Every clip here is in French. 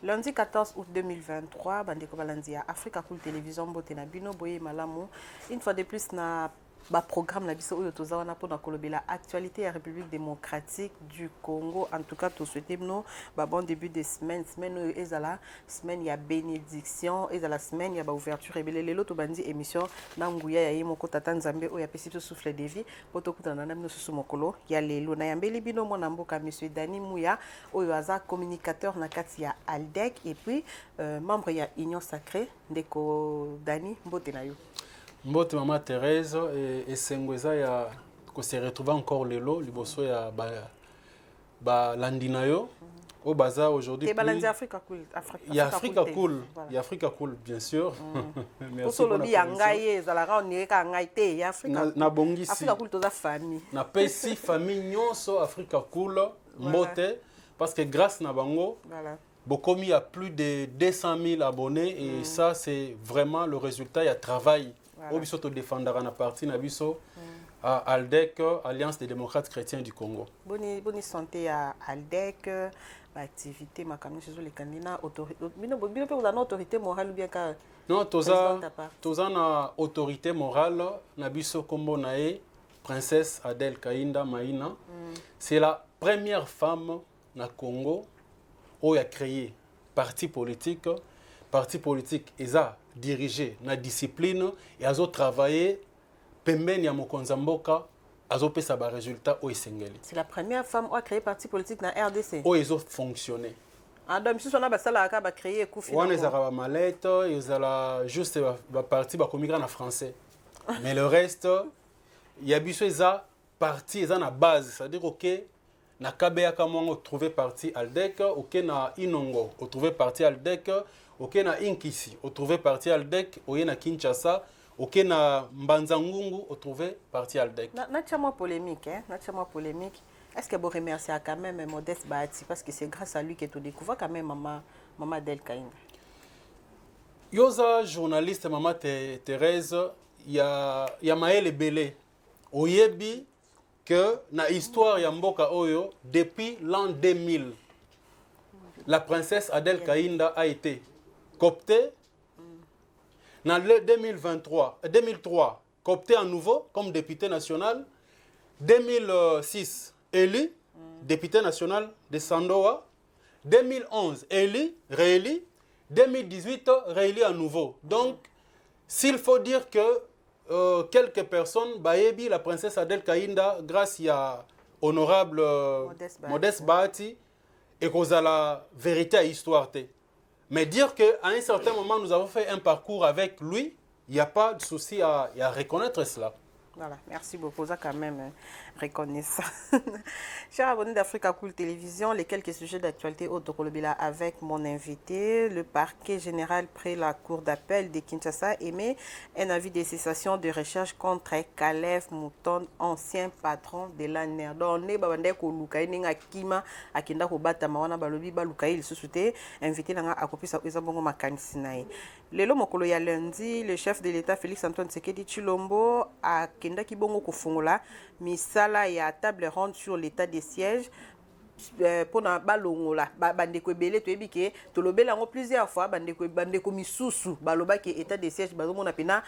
Lundi 14 août 2023, Bandeko Balandia, Africa Cool Télévision, Bote na Bino, Boye Malamu. Une fois de plus, na programme na biso oyo tozawana pour na kolobela actualité à République démocratique du Congo. En tout cas, tout souhaitons nous bon début de semaine. Semaine ezala semaine ya bénédiction, ezala semaine ya ba ouverture rebelle lelo to bandi émission na nguya ya yemoko tata Nzambe oya pesi to souffle de vie. Poto kutana na mino susu mokolo ya lelo na yambeli bino mona mboka monsieur Dani Mouya oyo aza communicateur na kati ya Aldec et puis membre ya Union Sacrée ndeko Dani mbote na yo. Mbote Maman Thérèse et Sengweza ya ko se retrouver encore lelo liboso ya ba landinayo au bazar aujourd'hui. Africa Cool, Africa Cool, il y a Africa Cool bien sûr. Merci pour la ngai ezalaka oneka ngai te ya Africa. Na bongisi. Africa Cool toza famille. Na pesi famille nyonso Africa Cool mbote parce que grâce na bango Bokomi a plus de 200 000 abonnés et ça c'est vraiment le résultat, il y a travail. Au biso to défendra na parti na biso à Aldec, Alliance des démocrates chrétiens du Congo. Bonne santé à Aldec, activité makamno chez les candidats autorité. Bino vous avez autorité morale ou bien ka? Non, toza na autorité morale na biso kombo nae princesse Adèle Kainda Maïna. C'est la première femme na Congo qui a créé parti politique eza dirigé na discipline et azo travaillé pembeni ya mokonza mboka azo pesa ba résultat o esengeli. C'est la première femme qui a créé parti politique na RDC. O ezo fonctionner. Donc si on a basala ka ba créer coup finalement. On ezaka ba malette, ezala juste ba parti ba komigra na français. Mais le reste ya biso eza parti eza na base, c'est-à-dire OK na Kabea Kamongo trouver parti Aldec, OK na Inongo, on trouver parti Aldec, OK na Inkisi, on trouver parti Aldec, oye na Kinshasa, OK na Mbanzangungu, on trouver parti Aldec. Naturellement polémique, hein, naturellement polémique. Est-ce que vous remerciez quand même Modeste Bahati parce que c'est grâce à lui que tu découvres quand même maman Adèle Kainda. Yoza journaliste maman Thérèse, ya Maël Belé. Oyebi que na histoire ya mboka oyo depuis l'an 2000 la princesse Adèle Kainda a été cooptée dans le 2003 cooptée à nouveau comme député national 2006 élu député national de Sandoa 2011 élu réélu 2018 réélu à nouveau donc s'il faut dire que quelques personnes, Baebi, la princesse Adèle Kainda, grâce à honorable Modeste Bahati, et cause à la vérité à histoire. Mais dire qu'à un certain moment, nous avons fait un parcours avec lui, il n'y a pas de souci à reconnaître cela. Voilà, merci beaucoup, ça quand même reconnaissant. Chers abonnés d'Africa Cool Télévision, les quelques sujets d'actualité au Tokolobila avec mon invité, le parquet général près la cour d'appel de Kinshasa émet un avis de cessation de recherche contre Caleb Mouton, ancien patron de l'ANER. Donc, on est babande ko lukai ninga kima akinda ko bata mawana balobi ba lukai il susute invité nanga akopisa ezabongo makanisi nae. Lelo mokolo ya lundi, le chef de l'État Félix Antoine Tshisekedi Tshilombo a kenda kibongo kofungola misala ya table ronde sur l'état des sièges pour na balongola bandeko ebele to ebike to lobela ngo plusieurs fois bandeko misusu baloba ke état des sièges bazomona pena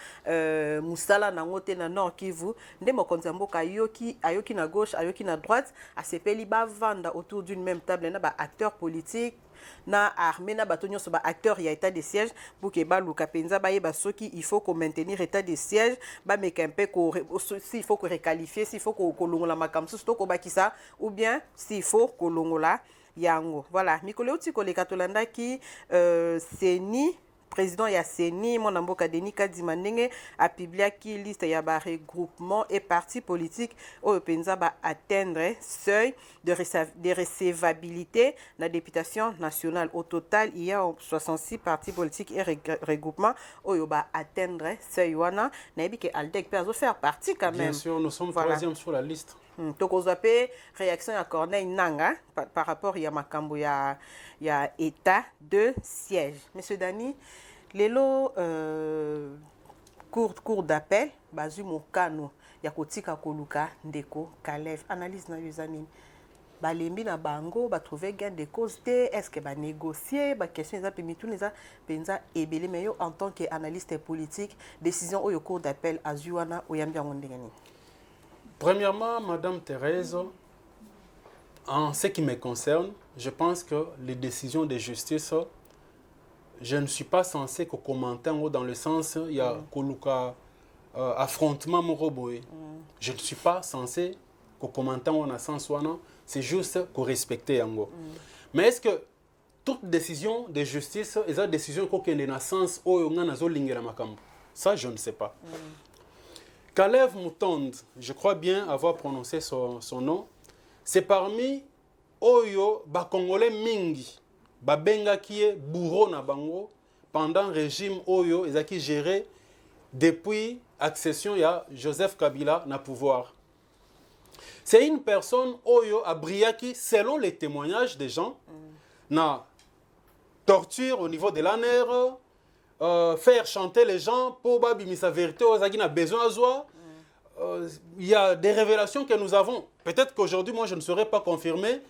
musala nango te na Nord Kivu nde mokonzi mboka ayoki na gauche ayoki na droite asepeli bavanda autour d'une même table na ba acteurs politiques na armée na bato nyonso ba acteur ya état de siège pour que ba luka penza ba yeba soki il faut qu'on maintenir état de siège ba meka un peu ko s'il faut ko requalifier s'il faut ko longola makamso to ko bakisa ou bien s'il faut ko longola yango voilà mikolo uti ko le katolanda ki seni président ya Seni mon mboka Denis Kadima ndenge a publié qui liste ya ba regroupement et partis politiques au penza ba atteindre seuil de recevabilité la députation nationale. Au total il y a 66 partis politiques et regroupements au ba atteindre seuil wana na yebi ke Aldec peut faire partie quand même. Bien sûr, nous sommes troisième sur la liste. Tokozape réaction à Corneille Nanga par rapport à makambo ya état de siège. Monsieur Dani, lelo cour d'appel bazu mokano ya kotika koluka ndeko Caleb analyse na yuzanini. balembi na bango ba trouver gain de cause te, est-ce que ba négocier ba question eza pemi tout neza penza ebele mais yo en tant qu'analyste politique décision au cours d'appel à Zuana oyambi yango ndengeni. Premièrement, Madame Thérèse, en ce qui me concerne, je pense que les décisions de justice, je ne suis pas censé commenter dans le sens il y a affrontement moroboé. Je ne suis pas censé commenter en sens c'est juste qu'on respecte yango. Mais est-ce que toute décision de justice est une décision qui est dans le sens où on a zolingera makambo? Ça je ne sais pas. Kalev Moutonde, je crois bien avoir prononcé son nom, c'est parmi Oyo Bakongolais Mingi, Babenga qui est bourreau na bango pendant le régime Oyo, ils ont géré depuis l'accession de Joseph Kabila na pouvoir. C'est une personne Oyo Abriaki, selon les témoignages des gens, na torture au niveau de la nerf, faire chanter les gens pour babimi sa vérité aux qui n'a besoin à soi. Il y a des révélations que nous avons. Peut-être qu'aujourd'hui, moi, je ne saurais pas confirmer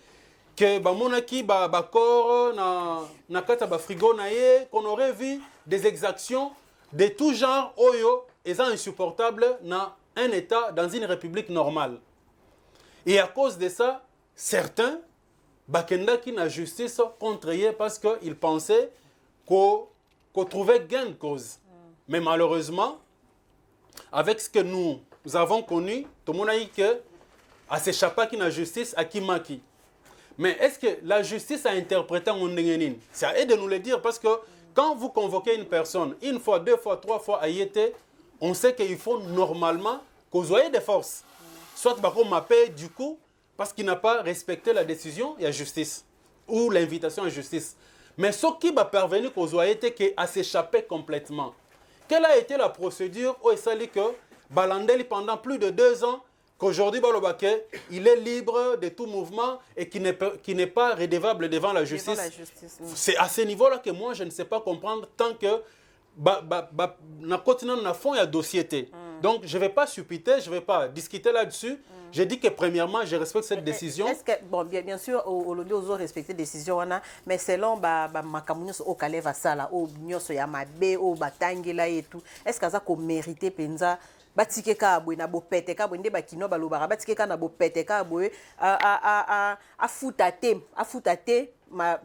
que monaki corps na kata ba frigo na ye, qu'on aurait vu des exactions de tout genre oyo et insupportable dans un État, dans une république normale. Et à cause de ça, certains bakenda qui na justice contre eux parce qu'ils pensaient qu'on trouvait gain de cause. Mais malheureusement, avec ce que nous avons connu, tout le monde a dit que à s'échapper qui na justice à qui maki. Mais est-ce que la justice a interprété en Ndengenin? C'est à eux de nous le dire parce que quand vous convoquez une personne, une fois, deux fois, trois fois à Yété, on sait qu'il faut normalement que vous ayez des forces. Soit qu'on m'appelle du coup parce qu'il n'a pas respecté la décision et la justice ou l'invitation à la justice. Mais ce qui va parvenir qu'aux Oyete à s'échapper complètement. Quelle a été la procédure où il s'est que Balandeli pendant plus de 2 ans, qu'aujourd'hui il est libre de tout mouvement et qui n'est pas redevable devant la justice. C'est à ce niveau-là que moi je ne sais pas comprendre tant que na fond il y a dossier. Donc je ne vais pas suppiter, je ne vais pas discuter là-dessus. Je dis que premièrement, je respecte cette décision. Est-ce que, bon, bien sûr, au lieu de respecter la décision, mais selon Makamounios au Kaleva Sala, au Nyoso Yamabe, au Batangela et tout, est-ce que ça a mérité Penza? Batike ka abwe na bopete ka bwende bakino balobara batike ka na bopete ka abwe a futate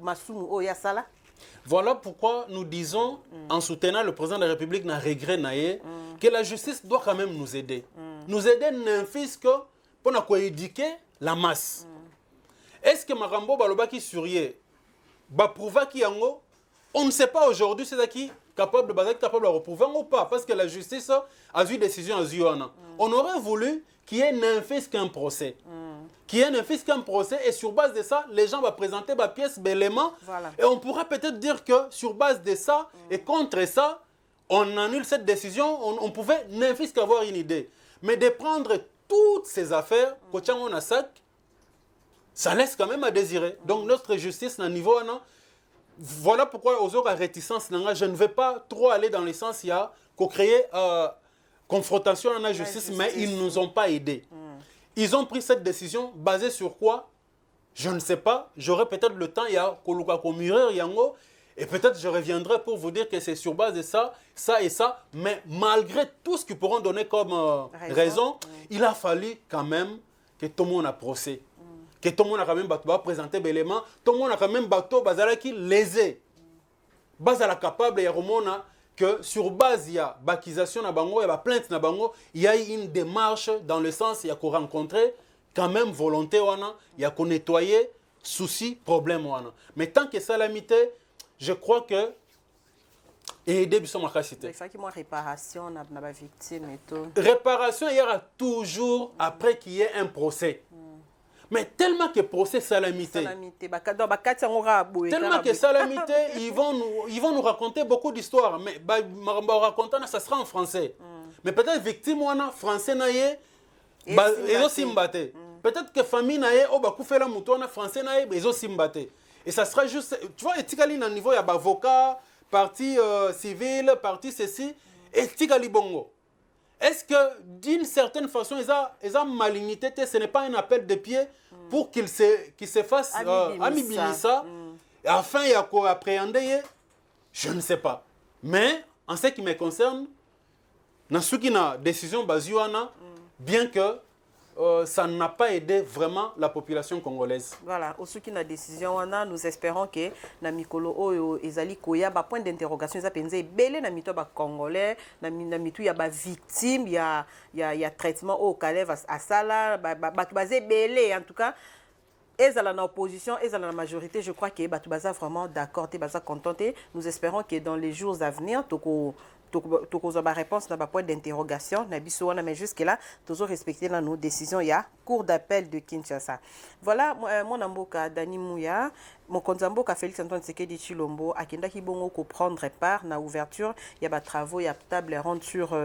masumu o ya sala. Voilà pourquoi nous disons, en soutenant le président de la République, n'a regret naïe, que la justice doit quand même nous aider. Nous aider n'infise que pour nous éduquer la masse. Est-ce que Marambo Balobaki Surie va prouver qu'il y a un... On ne sait pas aujourd'hui, c'est qui capable de reprouver ou pas, parce que la justice a eu décision à Zuana. On aurait voulu qu'il y ait n'infise qu'un procès. Qu'il y ait n'infise qu'un procès, et sur base de ça, les gens vont présenter ma pièce bellement. Voilà. Et on pourra peut-être dire que sur base de ça, et contre ça, on annule cette décision, on pouvait n'infise qu'avoir une idée. Mais de prendre toutes ces affaires, ça laisse quand même à désirer. Donc notre justice, à niveau, voilà pourquoi aux autres réticences, je ne vais pas trop aller dans le sens il y a qu'on crée confrontation à la justice, mais ils ne nous ont pas aidés. Ils ont pris cette décision basée sur quoi? Je ne sais pas. J'aurai peut-être le temps, il y a Yango, et peut-être je reviendrai pour vous dire que c'est sur base de ça, ça et ça. Mais malgré tout ce qu'ils pourront donner comme raison, il a fallu quand même que tout le monde a procès. Que tout le monde a quand même présenté l'élément, tout le monde a quand même qui lésé. Bazala capable et romona que sur base il y a l'accusation na bango, il y a plainte na bango, il y a une démarche dans le sens il y a qu'on rencontrer quand même volonté wana, il y a qu'on nettoyer souci problème wana. Mais tant que ça l'amité, je crois que et début sur ma capacité. C'est ça qui moi réparation na victime et tout. Réparation il y aura toujours après qu'il y ait un procès. Mais tellement que procès salamité. Tellement que salamité, ils vont nous raconter beaucoup d'histoires. Mais ça sera en français. Mais peut-être victime en français naïe, ils aussi mbatté. Peut-être que famille naïe, oh bah fait la mouton français naïe, ils aussi mbatté. Et ça sera juste, tu vois, etikali na niveau il y a avocat, partie civile, partie ceci, etikali bongo. est-ce que d'une certaine façon, ils ont malignité, ce n'est pas un appel de pied pour qu'il se fasse amibimisa, afin il y a appréhender, je ne sais pas. Mais en ce qui me concerne, dans ce qui a décision bazuana, bien que ça n'a pas aidé vraiment la population congolaise. Voilà, au qui na décision nous espérons que na mikolo oyo ezali koya ba point d'interrogation za penze belé na mito ba congolais na mitu ya ba victime ya traitement au calève à sala ba bazé belé en tout cas ezala na opposition ezala na majorité je crois que batu baza vraiment d'accord te baza contenté nous espérons que dans les jours à venir tokozwa ba réponse na ba point d'interrogation na biso wana mais jusque là toujours respecter dans nos décisions il y a cour d'appel de Kinshasa. Voilà mon amboka Dani Mouya mon konzamboka Félix Antoine Tshisekedi Tshilombo akendaki bongo ko prendre part na ouverture il y a ba travaux il y a table ronde sur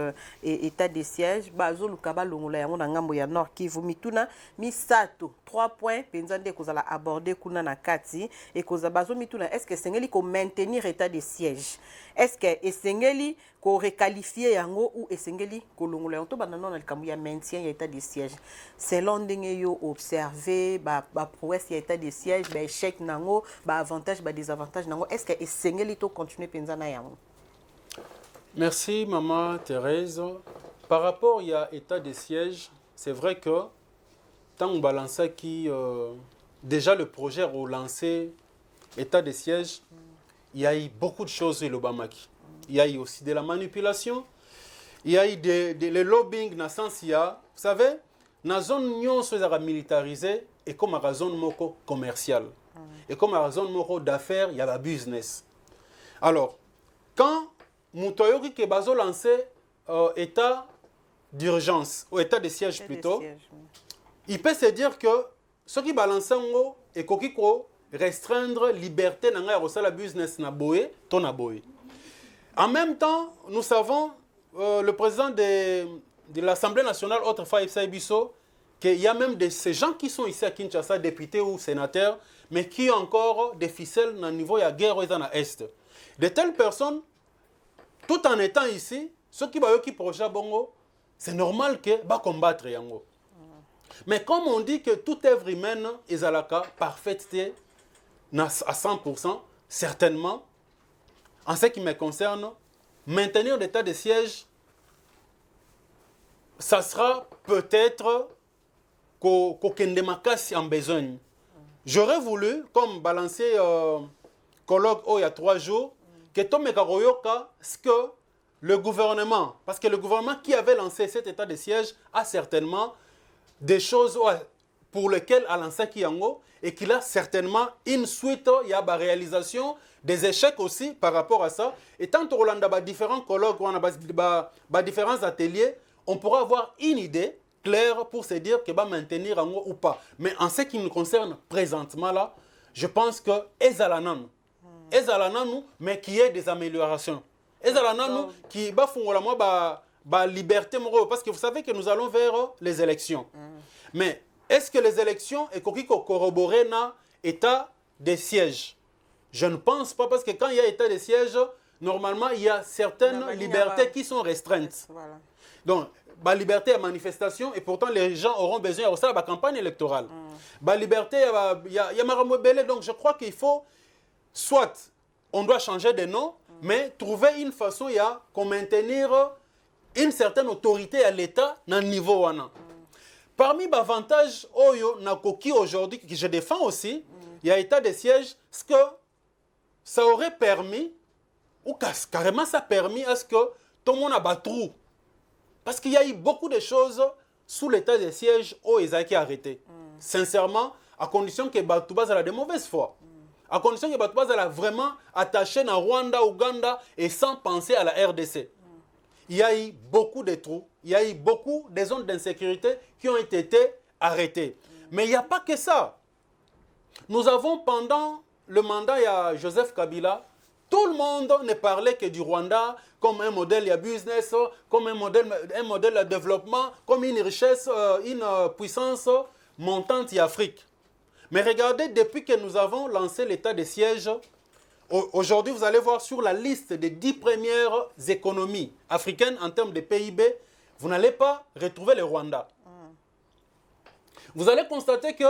état des sièges bazo lukaba longola yango na ngambo ya Nord Kivu mituna misato 3 points penzande kozala aborder kuna na kati et koza bazo mituna est-ce que sengeli ko maintenir état des sièges est-ce que esengeli ko requalifier yango ou esengeli ko longola yango to banano na likambo ya maintien ya état des sièges selon ndenge yo observer ba prouesse ya état des sièges ba échec nango ba avantage ba désavantage nango est-ce que esengeli to continuer penzana yango. Merci maman Thérèse. Par rapport à état des sièges, c'est vrai que tant on balance qui déjà le projet relancé état des sièges, il y a eu beaucoup de choses le Bamaki. Il y a eu aussi de la manipulation, il y a eu le lobbying dans le sens il y a, vous savez, dans la zone où on militarisée et comme la zone moko commerciale et comme la zone moko d'affaires, il y a la business. Alors, quand Moutoyoki qui a lancé état d'urgence, ou état de siège plutôt, il peut se dire que ce qui balance et qui restreindre liberté dans la business na boé, ton aboé. En même temps, nous savons, le président de l'Assemblée nationale, autrefois Issa Ibiso, qu'il y a même ces gens qui sont ici à Kinshasa, députés ou sénateurs, mais qui ont encore des ficelles au niveau de la guerre dans l'Est. De telles personnes, tout en étant ici, ceux qui projet bongo, c'est normal que va combattre yango. Mais comme on dit que toute œuvre humaine est à la parfaite à 100%, certainement, en ce qui me concerne, maintenir l'état de siège, ça sera peut-être qu'au en besogne. J'aurais voulu, comme balancer colloque il y a 3 jours, que Tomé Karoyoka, ce que le gouvernement, parce que le gouvernement qui avait lancé cet état de siège a certainement des choses pour lesquelles a lancé Kiyango et qu'il a certainement une suite, il y a la réalisation des échecs aussi par rapport à ça. Et tant qu'on a différents colloques, on a différents ateliers, on pourra avoir une idée claire pour se dire que va maintenir Ango ou pas. Mais en ce qui nous concerne présentement là, je pense que Ezalanan, mais qui est des améliorations. Ezalanan qui va faire la liberté, parce que vous savez que nous allons vers les élections. Mais est-ce que les élections et corroborer na état de siège? Je ne pense pas, parce que quand il y a état de siège, normalement il y a certaines libertés qui sont restreintes. Voilà. Donc, la liberté à manifestation, et pourtant les gens auront besoin de ça, la campagne électorale. La liberté, il y a Maramobele, donc je crois qu'il faut, soit on doit changer de nom, mais trouver une façon qu'on maintenir une certaine autorité à l'État dans le niveau. Parmi les avantages aujourd'hui, que je défends aussi, il y a état de siège, ce que ça aurait permis, ou carrément ça a permis à ce que tout le monde a battu. Parce qu'il y a eu beaucoup de choses sous l'état de siège où ils ont été arrêtés. Sincèrement, à condition que Batouba a de mauvaise foi. À condition que Batouba a vraiment attaché à Rwanda, Ouganda et sans penser à la RDC. Il y a eu beaucoup de trous, il y a eu beaucoup de zones d'insécurité qui ont été arrêtées. Mais il n'y a pas que ça. Nous avons pendant le mandat de Joseph Kabila, tout le monde ne parlait que du Rwanda comme un modèle de business, comme un modèle de développement, comme une richesse, une puissance montante en Afrique. Mais regardez, depuis que nous avons lancé l'état de siège, aujourd'hui vous allez voir sur la liste des 10 premières économies africaines en termes de PIB, vous n'allez pas retrouver le Rwanda. Vous allez constater que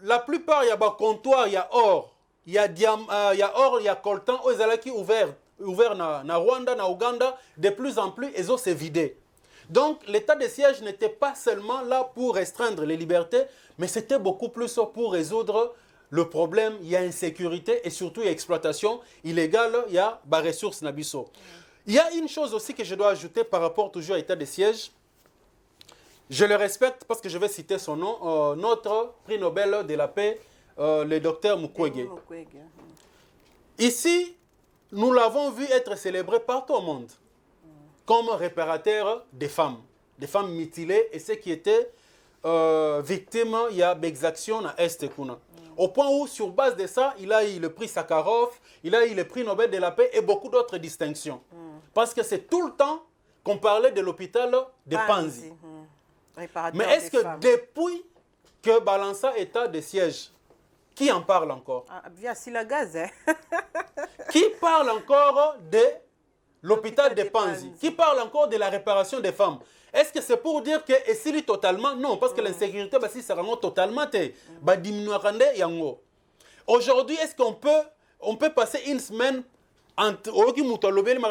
la plupart, il y a comptoir, il y a or, il y a or, il y a coltan, ils allaient qui ouvert na Rwanda, na Ouganda, de plus en plus, ils ont se vidé. Donc, l'état de siège n'était pas seulement là pour restreindre les libertés, mais c'était beaucoup plus pour résoudre le problème. Il y a insécurité et surtout il y a exploitation illégale, il y a des ressources nabiso. Il y a une chose aussi que je dois ajouter par rapport toujours à l'état de siège. Je le respecte parce que je vais citer son nom, notre prix Nobel de la paix, le docteur Mukwege. Ici, nous l'avons vu être célébré partout au monde comme réparateur des femmes mutilées et ceux qui étaient victimes, il y a d'exactions à Est. Au point où, sur base de ça, il a eu le prix Sakharov, il a eu le prix Nobel de la paix et beaucoup d'autres distinctions. Parce que c'est tout le temps qu'on parlait de l'hôpital de Panzi. Mais est-ce que depuis que Balança état de siège, qui en parle encore? Via Silagaz, hein? Qui parle encore de l'hôpital de Panzi? Qui parle encore de la réparation des femmes? Est-ce que c'est pour dire que c'est totalement? Non, parce que l'insécurité, si ça rend totalement, aujourd'hui, est-ce qu'on peut passer une semaine entre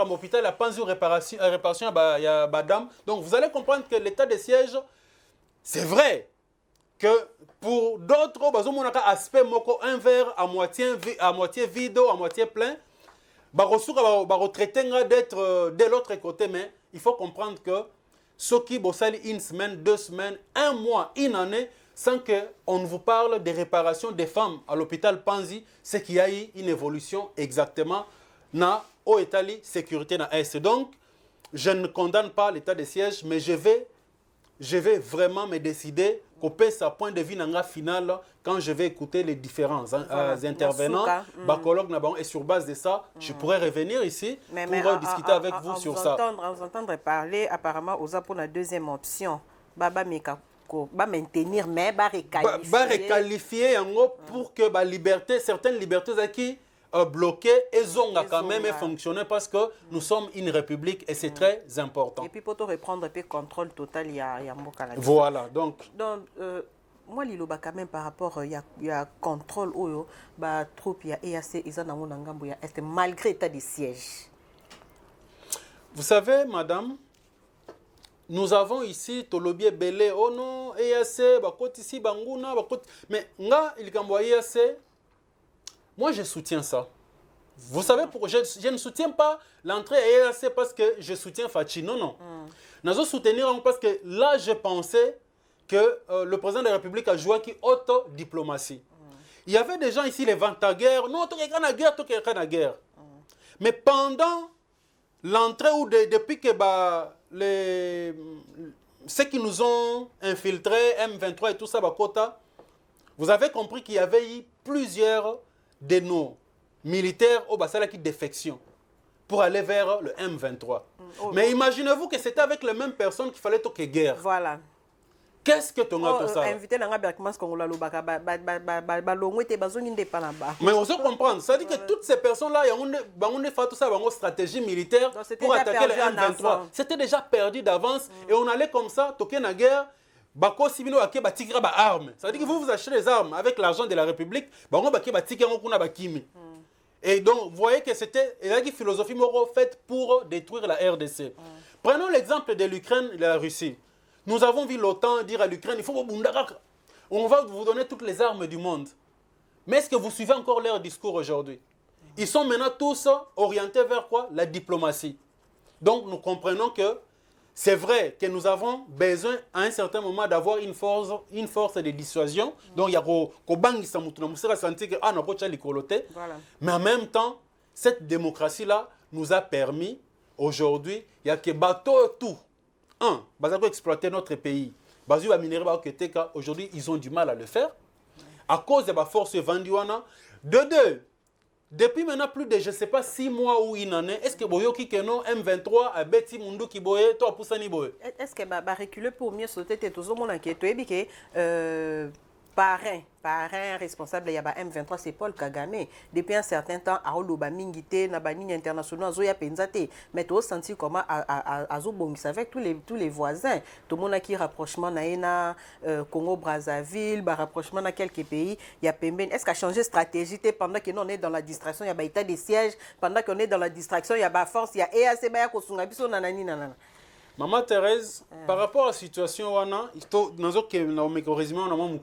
l'hôpital à Panzi ou réparation à Badam? Donc vous allez comprendre que l'état de siège, c'est vrai que pour d'autres, aspect un verre à moitié vide, à moitié plein, d'être de l'autre côté, mais il faut comprendre que ceux qui bossent une semaine, 2 semaines, 1 mois, 1 année, sans qu'on ne vous parle des réparations des femmes à l'hôpital Panzi, c'est qu'il y a eu une évolution exactement dans l'État sécurité na Est. Donc, je ne condamne pas l'état de siège, mais je vais vraiment me décider couper sa point de vue final quand je vais écouter les différents intervenants, et sur base de ça, je pourrais revenir ici pour discuter avec vous sur ça. Vous entendre parler, apparemment, aux pour la deuxième option, maintenir, mais requalifier pour que certaines libertés qui bloquées et ont quand même fonctionné parce que nous sommes une république et c'est très important. Et puis pour te reprendre le contrôle total, il y a Mokala. Voilà, donc moi, il y a quand même par rapport, il y a contrôle, troupes, il y a EAC, ils ont un malgré l'état de siège. Vous savez, madame, nous avons ici Tolobie Belé, oh non, EAC, ici, Bangouna, mais nga, il y a EAC. Moi, je soutiens ça. Vous savez pourquoi je ne soutiens pas l'entrée à EAC parce que je soutiens Fachi. Non, non. Nous allons soutenir parce que là, je pensais que le président de la République a joué qui autodiplomatie. Il y avait des gens ici, les vente-à-guerre. Non, tout quelqu'un à guerre, tout quelqu'un à guerre. Mais pendant l'entrée ou depuis que ceux qui nous ont infiltrés, M23 et tout ça, vous avez compris qu'il y avait eu plusieurs de nos militaires au Bassala qui défection pour aller vers le M23. Mais imaginez-vous que c'était avec les mêmes personnes qu'il fallait toquer guerre. Voilà. Qu'est-ce que tu as tout ça? Invité dans mais on se comprend. Ça veut dire que toutes ces personnes-là, ils ont fait tout ça, une stratégie militaire pour attaquer le M23. C'était déjà perdu d'avance et on allait comme ça, toquer la guerre. Ça veut dire que vous achetez des armes avec l'argent de la République. Et donc, vous voyez que c'était une philosophie faite pour détruire la RDC. Prenons l'exemple de l'Ukraine et de la Russie. Nous avons vu l'OTAN dire à l'Ukraine, il faut on va vous donner toutes les armes du monde. Mais est-ce que vous suivez encore leur discours aujourd'hui? Ils sont maintenant tous orientés vers quoi? La diplomatie. Donc, nous comprenons que c'est vrai que nous avons besoin à un certain moment d'avoir une force de dissuasion. Donc, il y a mais en même temps, cette démocratie-là nous a permis, aujourd'hui, il y a que bateau tout. Exploiter notre pays. Aujourd'hui, ils ont du mal à le faire. À cause de la force vendue. De deux, depuis maintenant plus de, je ne sais pas, 6 mois ou une année, est-ce que Boyoki Keno M23 a Betty Mundu qui boye, toi Poussani boye? Est-ce que reculer pour mieux sauter tout le monde inquiète et que parrain responsable il y a M23 c'est Paul Kagame depuis un certain temps à oloba mingité na banini internationaux azoya penzate mais tu senti comment azobongisa avec tous les voisins tout le monde qui rapprochement na Congo Brazzaville ba rapprochement na quelques pays il y a pemben est-ce qu'a changé stratégie pendant que nous on est dans la distraction il y a ba état de siège pendant qu'on est dans la distraction il y a ba force il y a EAC ba ya kosunga biso nanani nanana. Maman Thérèse, par rapport à la situation,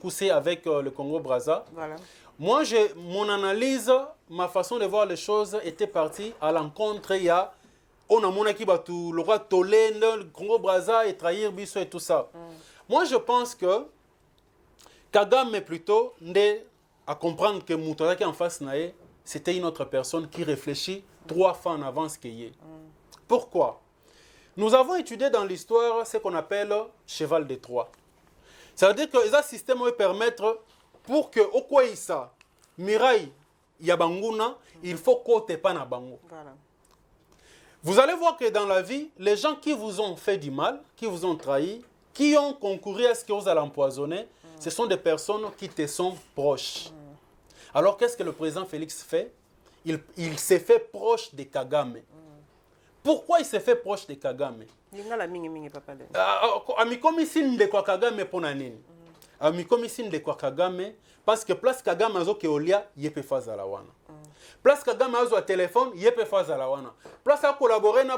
c'est avec le Congo-Brazza. Voilà. Moi, mon analyse, ma façon de voir les choses était partie à l'encontre. Il y a on a mon équipe le roi Tolé, le Congo-Brazza et trahir Bisso et tout ça. Moi, je pense que Kagame est plutôt à comprendre que Moutaraki en face naé, c'était une autre personne qui réfléchit 3 fois en avance qu'il est. Pourquoi? Nous avons étudié dans l'histoire ce qu'on appelle cheval de Troie. Ça veut dire que ce système va permettre pour que au Kwaïsa, Mirai, Yabanguna, il faut côté pas na bango. Voilà. Vous allez voir que dans la vie, les gens qui vous ont fait du mal, qui vous ont trahi, qui ont concouru à ce que vous allez empoisonner, ce sont des personnes qui te sont proches. Alors qu'est-ce que le président Félix fait? Il s'est fait proche de Kagame. Pourquoi il s'est fait proche de Kagame? Parce que place Kagame azo ke olia yepe faza la wana. Place Kagame azo a téléphone yepe faza la wana. Place a collaborer na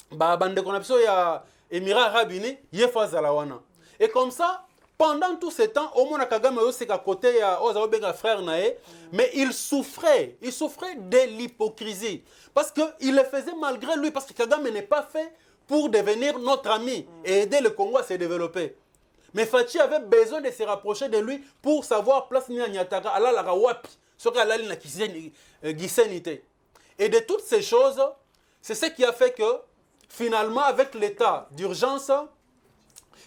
bande connexion ya Émirats Arabes Unis yepe faza la wana. Et comme ça pendant tout ce temps, au moins Kagame c'est qu'à côté ya Ozaobenga frère nae, mais il souffrait de l'hypocrisie parce que il le faisait malgré lui parce que Kagame n'est pas fait pour devenir notre ami et aider le Congo à se développer. Mais Fachi avait besoin de se rapprocher de lui pour savoir place ni Nyataka ala la wapi, ce qu'elle a na gisenité. Et de toutes ces choses, c'est ce qui a fait que finalement avec l'état d'urgence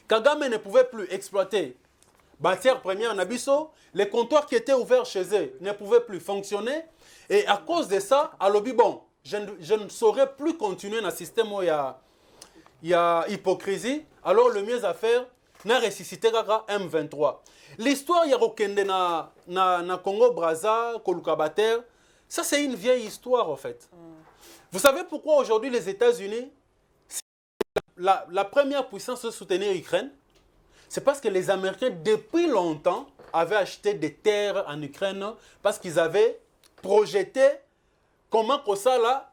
Kagame ne pouvait plus exploiter matière première Nabiso, les comptoirs qui étaient ouverts chez eux ne pouvaient plus fonctionner et à cause de ça, à l'objet bon, je ne saurais plus continuer dans le système où il y a hypocrisie, alors le mieux à faire n'a ressuscité M23. L'histoire il y a Rokende na Congo Brazza, Kolukabater, ça c'est une vieille histoire en fait. Vous savez pourquoi aujourd'hui les États-Unis la première puissance de soutenir l'Ukraine, c'est parce que les Américains, depuis longtemps, avaient acheté des terres en Ukraine parce qu'ils avaient projeté comment Kosala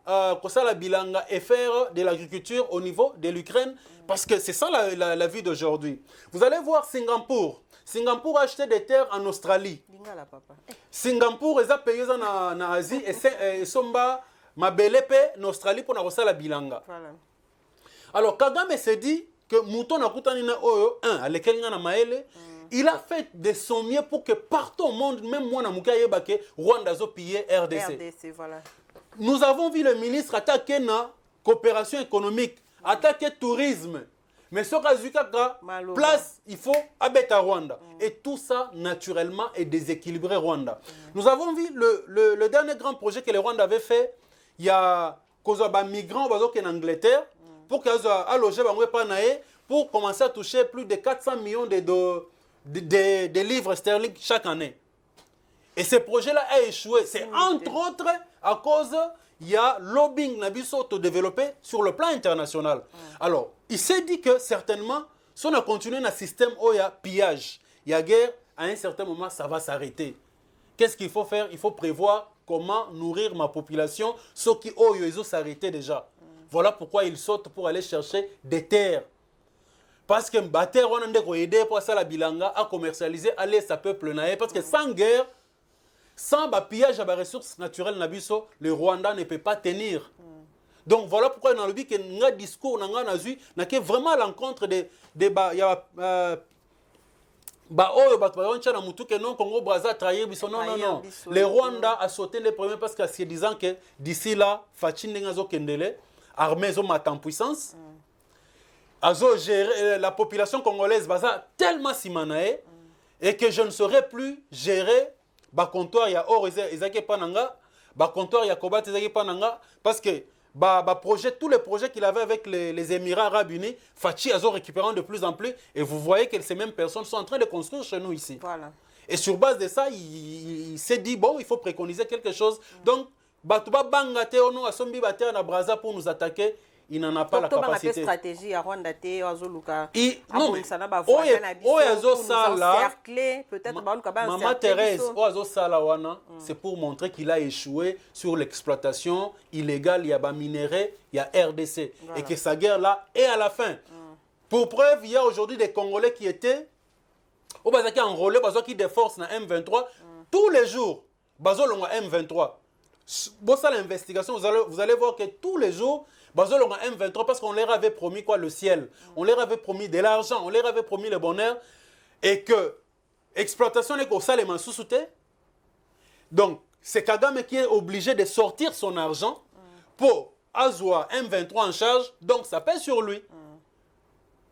Bilanga et faire de l'agriculture au niveau de l'Ukraine, parce que c'est ça la vie d'aujourd'hui. Vous allez voir Singapour. Singapour a acheté des terres en Australie. Singapour, ils ont payé en Asie et Somba, Mabelepe, en Australie pour la Bilanga. Voilà. Alors, Kagame s'est dit que Mouton Akutanina Oyo, il a fait de son mieux pour que partout au monde, même moi, Rwanda a pillé RDC. Voilà. Nous avons vu le ministre attaquer la coopération économique, attaquer le tourisme. Mais ce Kazukaka, place, il faut abattre Rwanda. Et tout ça, naturellement, est déséquilibré Rwanda. Nous avons vu le dernier grand projet que le Rwanda avait fait. Il y a des migrants en Angleterre. Pour pour commencer à toucher plus de 400 millions de livres sterling chaque année. Et ce projet-là a échoué. C'est entre autres à cause il y a lobbying Nabiso développé sur le plan international. Alors, il s'est dit que certainement, si on a continué dans système où il y a pillage, il y a guerre, à un certain moment, ça va s'arrêter. Qu'est-ce qu'il faut faire? Il faut prévoir comment nourrir ma population, ceux qui ont s'arrêté déjà. Voilà pourquoi ils sautent pour aller chercher des terres. Parce que les terres, on a aidé pour ça la bilanga à commercialiser, aller sa peuple naé. Parce que sans guerre, sans pillage à la ressource naturelle, le Rwanda ne peut pas tenir. Donc voilà pourquoi dans le but que notre discours n'a que vraiment à l'encontre des Congo Brazza trahir non. Le Rwanda a sauté les premiers parce qu'en se disant que d'ici là, Fachi Ndengazo Kendele, armée en puissance, la population congolaise va tellement simanae et que je ne saurais plus gérer le comptoir ya or ezaki pananga, le comptoir ya kobat ezaki pananga parce que tous les projets qu'il avait avec les Émirats Arabes Unis, Fachi Azo récupérant de plus en plus. Et vous voyez que ces mêmes personnes sont en train de construire chez nous ici. Voilà. Et sur base de ça, il s'est dit, bon, il faut préconiser quelque chose. Donc, Batouba Bangate, on a Sombi Bater na Braza pour nous attaquer. Il n'en a pas la capacité. Stratégie à Rwanda, Azoluka. Non, mais peut-être Maman Thérèse, c'est pour montrer qu'il a échoué sur l'exploitation illégale. Il y a des minéraux, il y a RDC. Voilà. Et que sa guerre là est à la fin. Pour preuve, il y a aujourd'hui des Congolais qui étaient au Bazaki enrôlés, qui déforcent dans M23 tous les jours. Bazolonga M23. Bon, ça l'investigation, vous allez voir que tous les jours, Bazolonga M23, parce qu'on leur avait promis quoi, le ciel, on leur avait promis de l'argent, on leur avait promis le bonheur, et que exploitation n'est qu'au salé sous-souté. Donc, c'est Kagame qui est obligé de sortir son argent pour Azwa M23 en charge, donc ça pèse sur lui.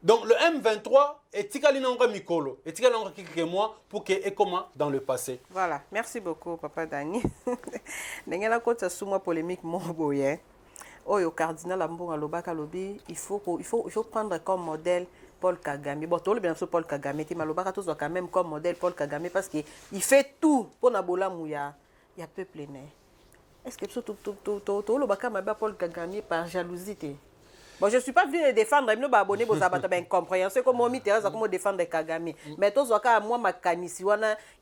Donc le M23 est Tikalinanga Mikolo, et Tikalinanga Kikemwa pour que et comment dans le passé. Voilà, merci beaucoup Papa Dani. N'engela kota suma polémique moboye. Oyo cardinal Ambonga Lobaka Lobi, il faut prendre comme modèle Paul Kagame. Bon, tout le bien sûr Paul Kagame, mais Lobaka tous quand même comme modèle Paul Kagame parce que il fait tout pour Nabola Mouya. Il y a peuple né. Est-ce que tout le Baka m'a Paul Kagame par jalousie? Bon, je ne suis pas venu défendre, je suis abonné pour ça, mais incompréhension. Comme moi, je défendre Kagame. Mais tous les cas, moi, il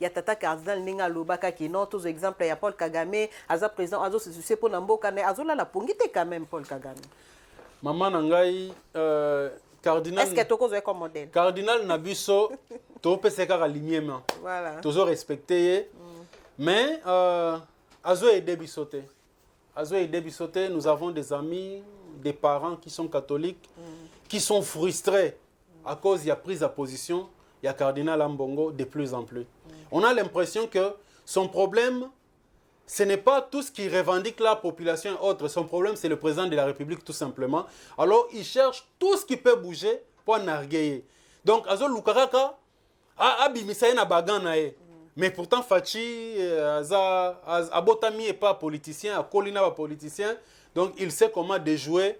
y a Tata Cardinal Ninga Lobaka qui non, tous les exemples, il y a Paul Kagame, Aza président, Azo c'est pour Namboka, Azo la pongite quand même, Paul Kagame. Maman Nangai, Cardinal. Est-ce que tu as comme modèle? Cardinal Nabuso, tu peux se faire aligner, voilà. Toujours respecté. Mais, Azo est débisoté. Azo est débisoté, nous avons des amis, des parents qui sont catholiques, qui sont frustrés à cause de la prise de position, il y a Cardinal Ambongo de plus en plus. On a l'impression que son problème, ce n'est pas tout ce qui revendique la population et autres. Son problème, c'est le président de la République, tout simplement. Alors, il cherche tout ce qui peut bouger pour narguer. Donc, Azo Lukaraka a bimisa na baganae. Mais pourtant, Fachi, Abotami n'est pas politicien, Kolina n'est pas politicien. Donc, il sait comment déjouer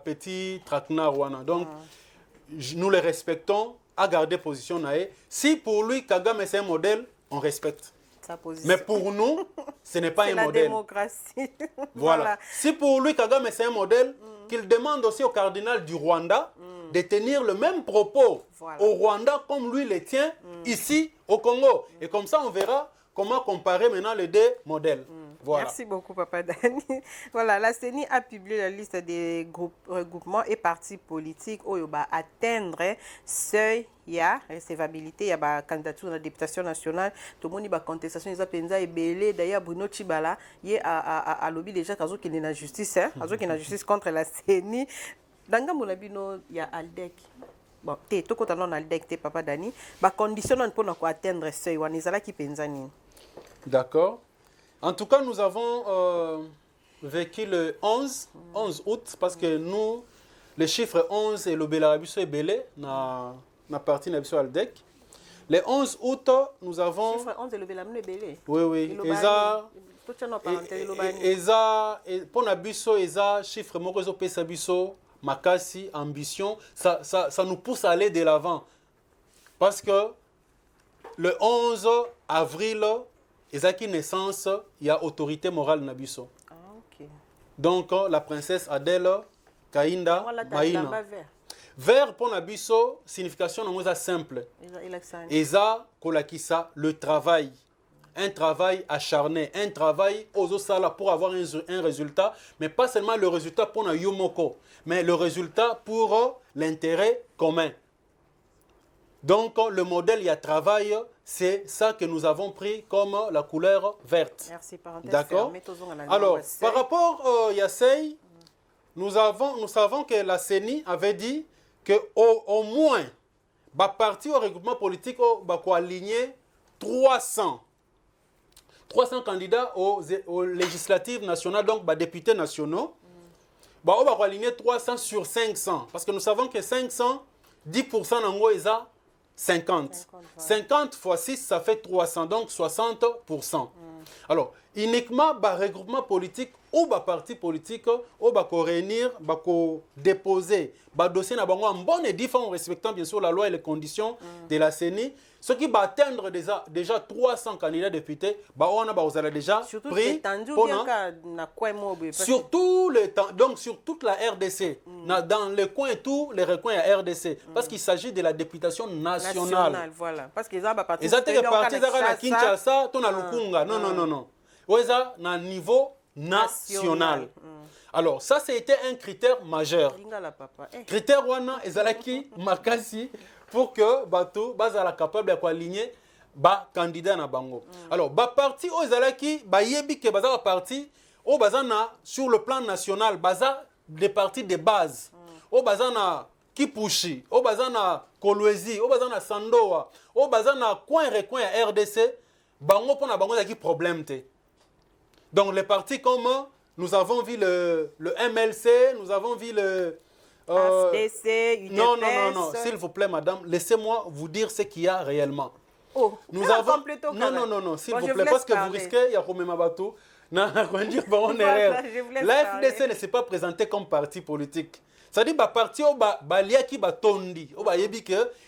petit traquenard. Donc, nous les respectons à garder position. Si pour lui, Kagame c'est un modèle, on respecte. Mais pour nous, ce n'est pas un modèle. C'est la démocratie. Voilà. Si pour lui, Kagame c'est un modèle, qu'il demande aussi au cardinal du Rwanda de tenir le même propos au Rwanda comme lui le tient ici au Congo. Et comme ça, on verra comment comparer maintenant les deux modèles. Voilà. Merci beaucoup, Papa Dani. Voilà, la CENI a publié la liste des regroupements et partis politiques où il va atteindre seuil, il y a recevabilité, il y a la candidature à la députation nationale, tout le monde a contestation, il y a penza et belé. D'ailleurs, Bruno Chibala, il y a lobby déjà qu'il y a la justice, qu'il y a la justice contre la CENI. Dans le monde, il y a Aldec. Bon, tout quand on a Aldec, Papa Dani, bah conditionne pour atteindre seuil, on est là qui penza ni. D'accord. En tout cas, nous avons vécu le 11 août parce que nous, les chiffres 11 et le Belarabiso et Belé, na partie Nabiso Aldec. Le 11 août, nous avons. Chiffre 11 et le Belarabiso et Belé. Oui. Pour Nabiso, Eza, chiffre Mokozo Pesabiso, Makasi, ambition, ça nous pousse à aller de l'avant. Parce que le 11 avril, Ezaki naissance, il y a autorité morale Nabiso. Ah, ok. Donc, la princesse Adèle Kainda Maïna. Vert pour Nabiso, signification non simple. Eza kolakisa, le travail. Un travail acharné, un travail aux osala pour avoir un résultat, mais pas seulement le résultat pour na yomoko, mais le résultat pour l'intérêt commun. Donc, le modèle, il y a travail, c'est ça que nous avons pris comme la couleur verte. Merci, parenthèse. D'accord. Alors, par rapport à Yassei, nous savons que la CENI avait dit qu'au moins, parti au regroupement politique, va aligner 300 candidats aux législatives nationales, donc députés nationaux. On va aligner 300 sur 500, parce que nous savons que 500, 10% en gros, ils ont 50. 50 fois 6, ça fait 300, donc 60%. Alors, uniquement ba regroupement politique ou ba parti politique ou ba ko réunir, ba ko déposer ba dossier na bango en bonne et due forme, en respectant bien sûr la loi et les conditions de la CENI. Ce qui va atteindre déjà 300 candidats députés, bah on a déjà surtout pris sur tout le temps, donc sur toute la RDC, dans les coins, tous les recoins à RDC, parce qu'il s'agit de la députation nationale. Voilà. Parce qu'ils ont parti à Kinshasa, ton à Lukunga. Non, non, non, non. Oeza na niveau national. Alors, ça, c'était un critère majeur. Critère wana ezalaki makasi pour que bato bazala capable de aligner ba candidat na bango. Alors, ba parti o ezalaki ba yebi ke bazala parti o bazana sur le plan national, baza des partis de base. O bazana Kipushi, o bazana Kolwezi, o bazana Sandoa, o bazana coin recoin à RDC, bango pona bango zaki problème te. Donc les partis comme nous avons vu le MLC, nous avons vu le AFDC, UDPS. Non, non, non, non, s'il vous plaît, madame, laissez-moi vous dire ce qu'il y a réellement. Oh, nous avons... Non, non, non, non, s'il vous plaît, parce que vous risquez, il y a quand même un bateau. Non, dire bon, erreur. L'AFDC ne s'est pas présenté comme parti politique. C'est-à-dire que parti qui batondi,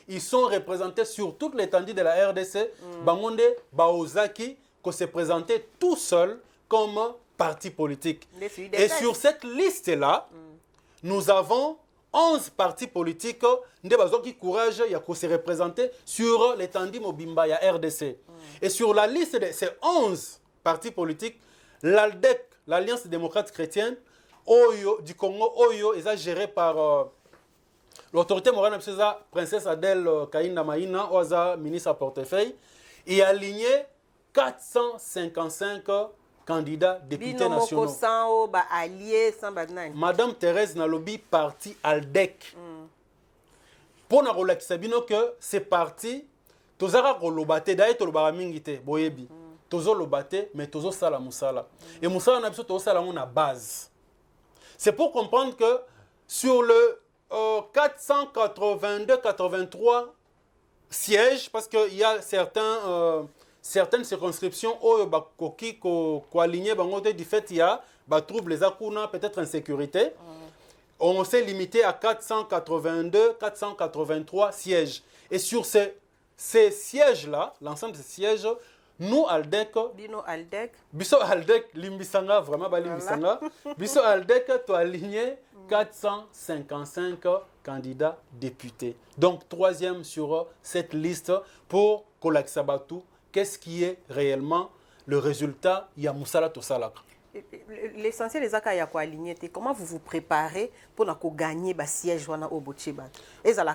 ils sont représentés sur toute l'étendue de la RDC. Bangonde Baozaki qui s'est présenté tout seul comme parti politique. Et sur cette liste-là, nous avons 11 partis politiques qui courage qui se représenter sur l'étendue Mobimba ya RDC. Et sur la liste de ces 11 partis politiques, l'ALDEC, l'Alliance démocrate chrétienne, Oyo, du Congo, Oyo, est géré par l'autorité morale, princesse Adèle Kainda Maïna, Oza, ministre à portefeuille, et a aligné 455 candidats députés nationaux. Madame Thérèse Nalobi, parti ALDEC. Pour nous dire que ces partis, tous ont lobate, d'ailleurs, tous ont mingité, boyebi. Tous ont lobate, mais tous ont sala musala. Et musala n'a pas tous la base. C'est pour comprendre que sur le 482-83 sièges, parce qu'il y a certaines circonscriptions qui sont alignées du fait qu'il y a trouble les akuna, peut-être insécurité. On s'est limité à 482-483 sièges. Et sur ces sièges-là, l'ensemble de ces sièges, nous, ALDEC, Biso ALDEC, Limbisanga, vraiment, Limbisanga, Biso ALDEC, tu as aligné 455 candidats députés. Donc, troisième sur cette liste pour Kolak Sabatou. Qu'est-ce qui est réellement le résultat? Il y a Moussala Tossalak. L'essentiel des accords est aligné. Comment vous vous préparez pour gagner le siège au Bochiba? Et on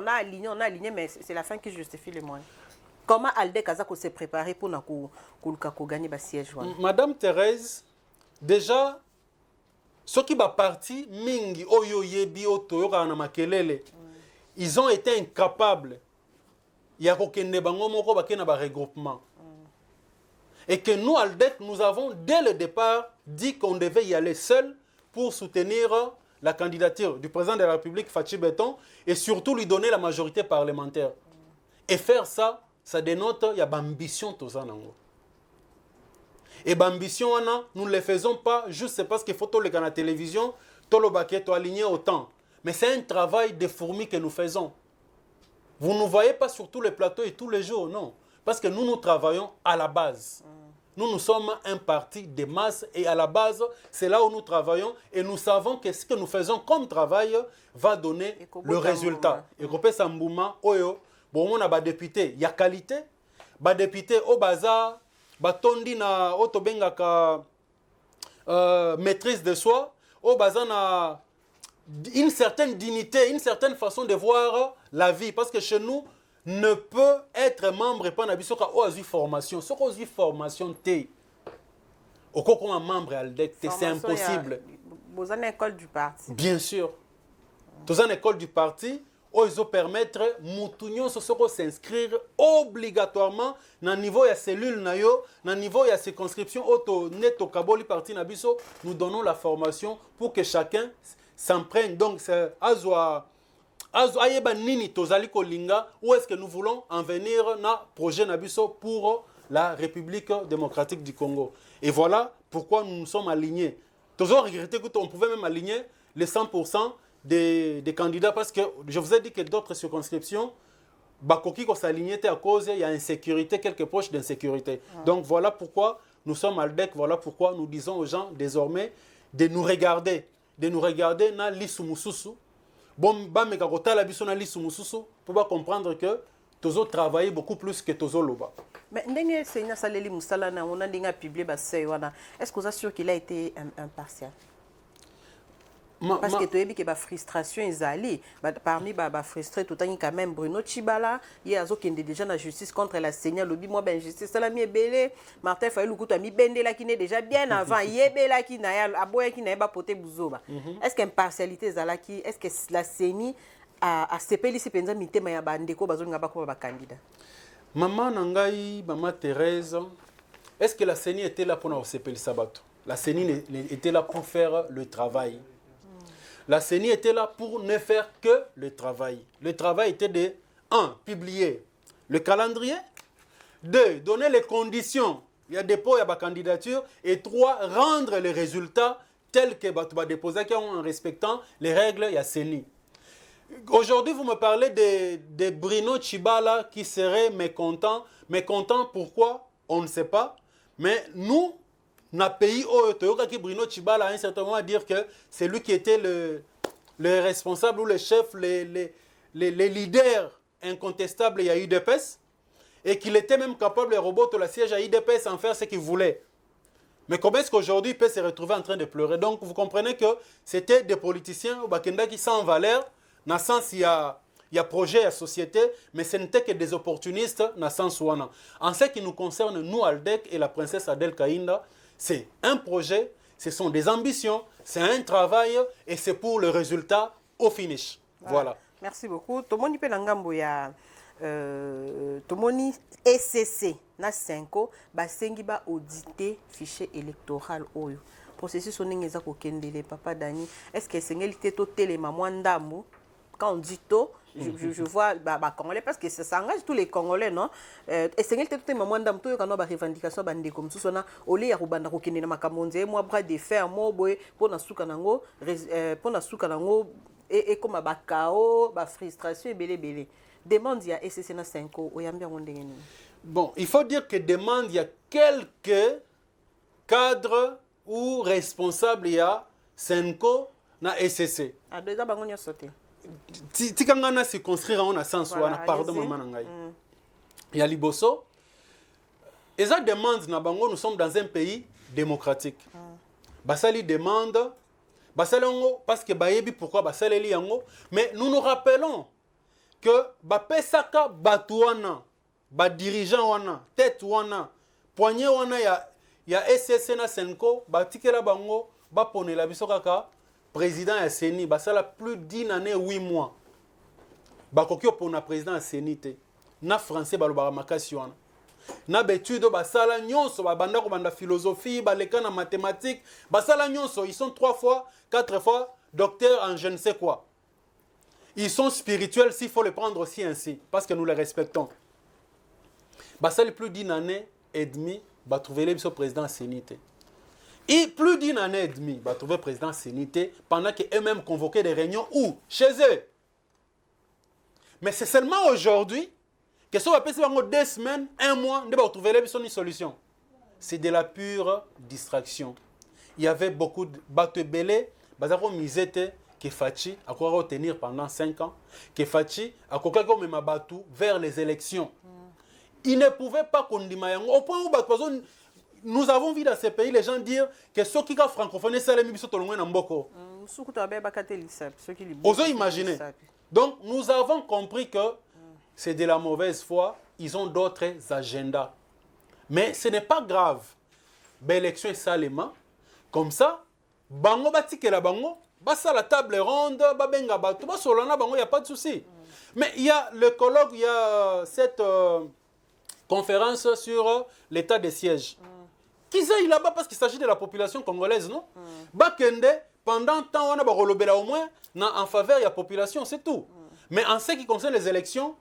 a aligné, mais c'est la fin qui justifie les moyens. Comment Aldec s'est préparé pour gagner le siège? Madame Thérèse, déjà, ceux qui sont partis, Mingi, Oyo, Yebi, Oto, ils ont été incapables. Il y a un regroupement. Et que nous, Aldec, nous avons dès le départ dit qu'on devait y aller seul pour soutenir la candidature du président de la République, Fachi Beton, et surtout lui donner la majorité parlementaire. Et faire ça, ça dénote qu'il y a une ambition. Et l'ambition, nous ne le faisons pas juste parce qu'il faut tout le à la télévision, tout le baquet, tout aligné autant. Mais c'est un travail de fourmi que nous faisons. Vous ne nous voyez pas sur tous les plateaux et tous les jours, non. Parce que nous travaillons à la base. Nous sommes un parti de masse et à la base, c'est là où nous travaillons et nous savons que ce que nous faisons comme travail va donner le résultat. Et Kopé Sambouma, Oyo, bon, on a des députés, il y a qualité. Des députés au bazar, tondi na otobengaka maîtrise de soi, au bazar na une certaine dignité, une certaine façon de voir la vie. Parce que chez nous, ne peut être membre et pas n'abisoka ou azu formation. Ce qu'on azu formation t. Au quoi comme un membre ALDEC, c'est impossible. Vous avez une école du parti. Bien sûr. Vous avez une école du parti. Ils ont permettre moutounion s'inscrire obligatoirement dans le niveau de la cellule, dans le niveau de la circonscription, auto neto kaboli parti nabiso. Nous donnons la formation pour que chacun s'en prenne. Donc c'est azwa. Ayeba nini tozali kolinga, où est-ce que nous voulons en venir na projet nabiso pour la République démocratique du Congo. Et voilà pourquoi nous nous sommes alignés. Toujours regretter qu'on pouvait même aligner les 100% des candidats parce que je vous ai dit que d'autres circonscriptions, Bakoki qu'on s'alignait à cause il y a insécurité, quelques poches d'insécurité. Donc voilà pourquoi nous sommes à l'DEC, voilà pourquoi nous disons aux gens désormais de nous regarder na lisumususu. Bon, bameka kotala biso na lisumususu pour pas comprendre que tozo travailler beaucoup plus que tozo loba. Mais ndenge Seigneur Saleli Moussala na on a ndenge publié basé wana. Est-ce que vous êtes sûr qu'il a été impartial? Parce que tu as dit que la frustration est allée. Parmi les frustrés, tout le temps, quand même, Bruno Tchibala, il y a déjà la justice contre la Seigneur. Lobby, moi, ben justice, ça l'a mis belé. Martin Fayou, tu as mis Bendela qui est déjà bien avant. Yébela qui n'a pas poté bouzoba. Est-ce qu'impartialité est là qui, est-ce que la CENI a CPL si penza mité maya bandeko bazon ngaba ko ba candidat? Maman Nangai, maman Thérèse, est-ce que la CENI était là pour nous CPL Sabato? La CENI était là pour faire le travail. La CENI était là pour ne faire que le travail. Le travail était de 1. Publier le calendrier. 2. Donner les conditions. Il y a dépôt, il y a candidature. Et 3. Rendre les résultats tels que tu vas déposer en respectant les règles, il y a CENI. Aujourd'hui, vous me parlez de Bruno Tchibala qui serait mécontent. Mécontent pourquoi? On ne sait pas. Mais nous, dans le pays où Bruno Tchibala à un certain moment à dire que c'est lui qui était le responsable ou le chef, les leaders incontestables à UDPS et qu'il était même capable de reboter la siège à UDPS en faire ce qu'il voulait. Mais comment est-ce qu'aujourd'hui il peut se retrouver en train de pleurer? Donc vous comprenez que c'était des politiciens au Bakenda qui sans valeur, dans le sens il y a projet, il y a société, mais ce n'était que des opportunistes dans le sens où en ce qui nous concerne, nous, Aldec et la princesse Adel Kainda, c'est un projet, ce sont des ambitions, c'est un travail et c'est pour le résultat au finish. Voilà. Merci beaucoup. Tomoni pe langambo ya tomoni SCC na 5 ba sengi ba auditer fichier électoral oyo. Processus oninga za ko kendele papa Dani. Est-ce que sengeli teto telema mwandambo quand on dit to je vois Congolais parce que ça engage tous les Congolais, non? Et c'est quelque chose moment d'am tout quand on a revendication bande comme ça na oli ya rubanda ko kende na makambo moi bras de fer mo boy pour na suka nango et comme ba kao ba frustration et belé demande ya SCC na 5 o yambia ngondenge ni. Bon, il faut dire que demande il y a quelques cadres ou responsables il y a 5 na SCC. Ah déjà bango nyo sauté. Tikangana se construire en sens wana pardon maman nangai. Il y a liboso. Et ça demande na bango nous sommes dans un pays démocratique. Basali demande basali ngo parce que bayebi pourquoi basali li yango mais nous nous rappelons que ba pesaka batuana ba dirigeant wana tête wana poignet wana ya SSC na Senko ba tikela bango ba ponela biso kaka président ya CENI, ça a plus d'une année, 8 mois. Bakoki pour na président ya CENI te. Na français balobara makasi wana. Na betude basala nyonso banda ko banda philosophie, baleka na mathématiques, basala nyonso, ils sont 3 fois, 4 fois docteurs en je ne sais quoi. Ils sont spirituels s'il faut les prendre aussi ainsi parce que nous les respectons. Ça a plus d'une année et demie, ba trouver le président ya CENI te. Et plus d'une année et demie, va trouver le président Sénité pendant qu'eux-mêmes convoquaient des réunions où? Chez eux. Mais c'est seulement aujourd'hui que ça va passer 2 semaines, 1 mois, de trouver une solution. C'est de la pure distraction. Il y avait beaucoup de bateaux belés, bazaro misete que Fachi a quoi retenir pendant 5 ans, que Fachi a quoi même abattu vers les élections. Il ne pouvait pas condamner au point où nous avons vu dans ces pays les gens dire que ceux qui sont francophones, c'est les mises au loin en boko. Osez imaginer. Donc nous avons compris que c'est de la mauvaise foi. Ils ont d'autres agendas. Mais ce n'est pas grave. L'élection est salement. Comme ça, bango batike la bango, basa la table ronde, babenga batu, basolana bango, il n'y a pas de souci. Mais il y a le colloque, il y a cette conférence sur l'état des sièges. Qu'ils aillent là-bas parce qu'il s'agit de la population congolaise, non? Bakende, pendant le temps, on a relobé au moins en faveur de la population, c'est tout. Mais en ce qui concerne les élections,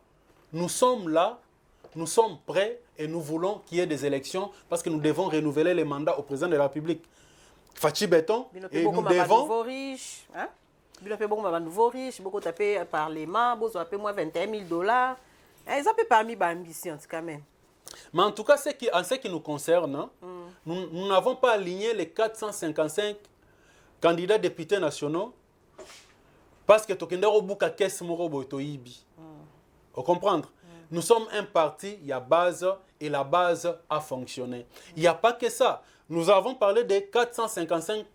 nous sommes là, nous sommes prêts et nous voulons qu'il y ait des élections parce que nous devons renouveler les mandats au président de la République. Fachi Béton, et nous devons... nouveau riche, hein? Nouveau riche, beaucoup tapé parlement, beaucoup tapé moins 21 000 $. Ils ont parmi les ambitions quand même. Mais en tout cas, en ce qui nous concerne, nous n'avons pas aligné les 455 candidats députés nationaux parce que Tokendero Bouka Kes Morobo Toibi. Vous comprenez? Nous sommes un parti, il y a base et la base a fonctionné. Il n'y a pas que ça. Nous avons parlé des 455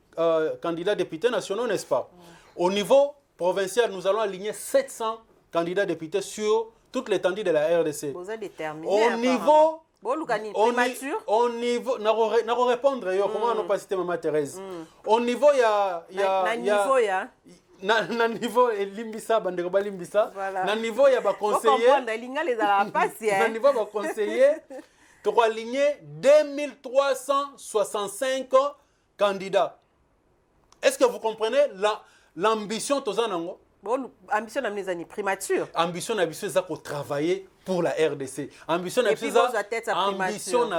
candidats députés nationaux, n'est-ce pas? Au niveau provincial, nous allons aligner 700 candidats députés sur toute l'étendue de la RDC. Vous êtes déterminé. Au niveau... Au niveau, n'a répondre, comment on n'a pas cité Maman Thérèse. Au niveau, il y a... Na niveau limbisa bandeko ba limbisa na niveau ya ba conseiller na niveau ba conseiller tu as aligné 2365 candidats. Est-ce que vous comprenez l'ambition tozanango? Bon, ambition na mes années primature. Ambition na biso eza ko travailler pour la RDC. Ambition na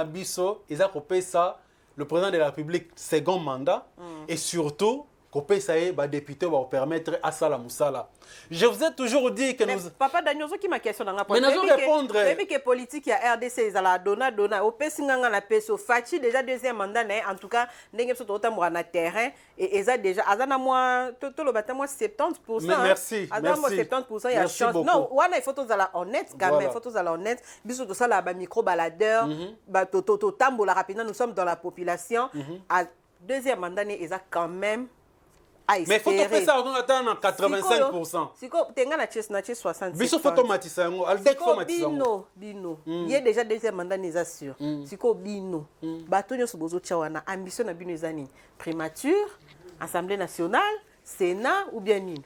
biso eza ko pesa le président de la République second mandat et surtout que les députés vont permettre à Salah Moussala. Je vous ai toujours dit que nous... Papa Daniel, qui m'a question dans la mais nous répondre. Depuis que politique il y a RDC, ils ont donna. Au Pessinganga la peso Fachi déjà deuxième mandat, en tout cas, n'engage sur autant moi na terrain et ils ont déjà. Azana moi tout le matin moi 70%. Merci. Azana moi 70% il y a chance. Non, on a il faut tous aller honnête quand même, il faut tous aller honnête. Bisous tout ça là, micro baladeur, toto tambo la rapidement nous sommes dans la population. À deuxième mandat ils ont quand même. Mais il faut que ça attendre 85%. Si tu as 60%. Biso automatisé bino il y a déjà deuxième mandat n'est sûr. Si tu bino batonyo sobozo tchawana ambition na bino ezani primature, Assemblée nationale, Sénat ou bien nini.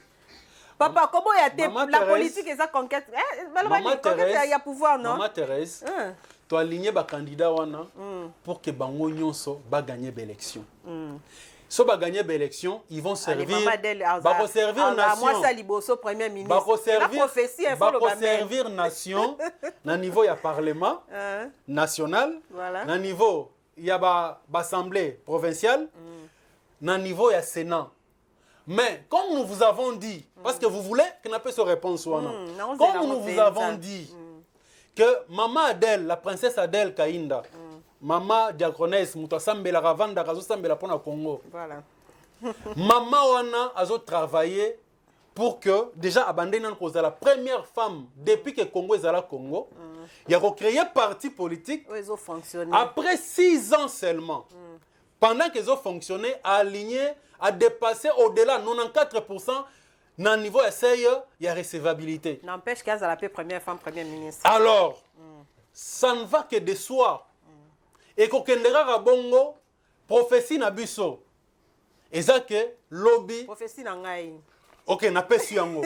Papa comment y a la politique et sa conquête il y a pouvoir non. Maman Thérèse. Tu as aligné ba candidat wana pour que bango nyonso ba gagner l'élection. Si on va gagner l'élection, ils vont servir nation. Premier ministre. Servir nation. Na niveau il y a parlement national. Na niveau il y a l'assemblée provinciale. Na niveau il y a sénat. Mais comme nous vous avons dit, parce que vous voulez que nous puissions réponse comme nous vous avons dit que maman Adèle, la princesse Adèle Kainda. Maman diaconesse mutasambela ravanda kazo sambela pona Congo. Voilà. Maman wana azo travailler pour que déjà abandonner cause la première femme depuis que Congo est à la Congo. Il a recréé parti politique. Ils ont fonctionné. Après 6 ans seulement. Pendant qu'ils ont fonctionné, a aligné, a dépassé au-delà 94% dans le niveau essai, il y a recevabilité. N'empêche qu'elle a la première femme première ministre. Alors, ça ne va que de soi. Et quand on bongo prophétie na biso eza que lobby prophétie na ngai OK na pesi yango